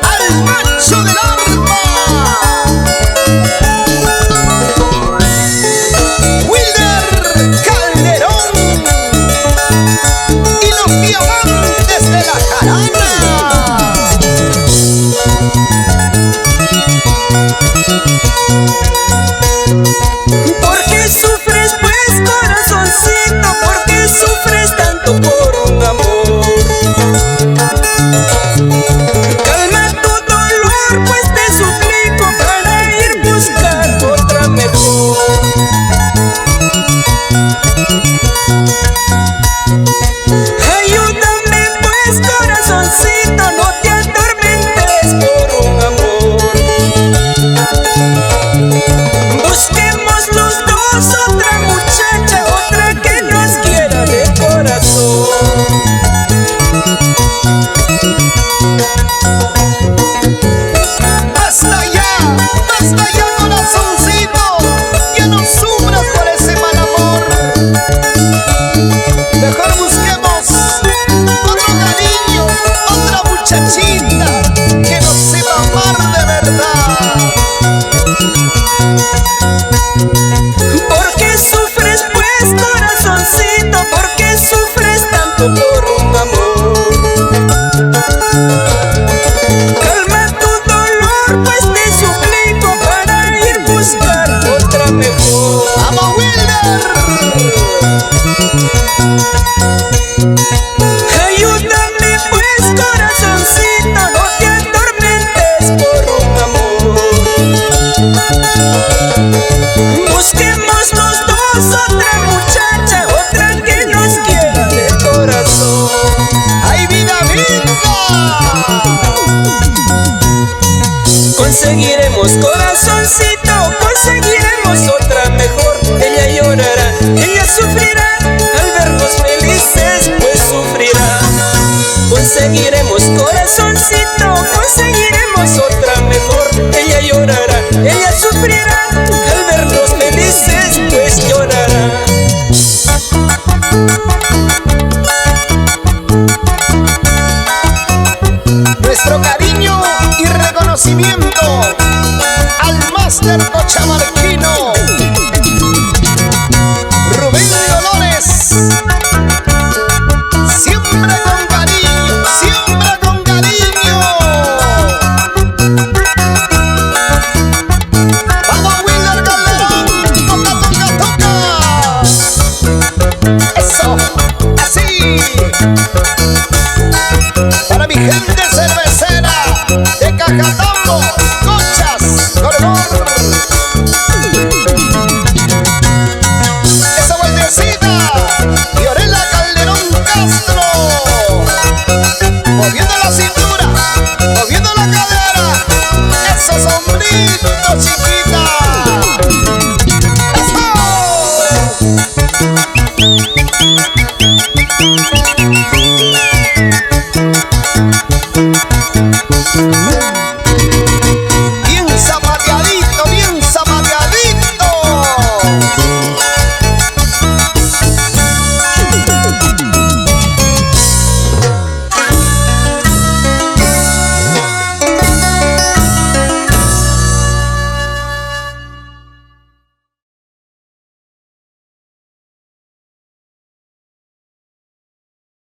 al macho del arma, Wilder Calderón y los diamantes de la jarana. ¿Por qué sufres pues, corazoncito? ¿Por qué sufres tanto por un amor? Calma tu dolor, pues te suplico, para ir buscar otra mejor. Ayúdame pues, corazoncito, no te atormentes por un amor. Busquemos los dos otra muchacha, otra que nos quiera de corazón. Basta ya, corazoncito, ya no sufras por ese mal amor. Mejor busquemos otro cariño, otra muchachita que nos sepa amar de verdad. ¿Por qué sufres pues, corazoncito? ¿Por qué sufres tanto por un amor? Calma tu dolor, pues te suplico, para ir buscar otra mejor. ¡Vamos, Wilder! Ayúdame pues, corazoncito, no te atormentes por un amor. Busquemos los dos otra muchacha, otra que nos quiera de corazón. ¡Ay, vida, vida! Conseguiremos, corazoncito, conseguiremos otra mejor. Ella llorará, ella sufrirá, al vernos felices pues sufrirá. Conseguiremos, corazoncito, conseguiremos otra mejor. Ella llorará, ella sufrirá, al vernos felices pues llorará. Nuestro cariño y reconocimiento al máster cochamarquino Rubén Dolores. Siempre con cariño, siempre con cariño. Vamos, Wilder Calderón, toca, toca, toca. Eso, así. Para mi gente cervecera de Cajatambo.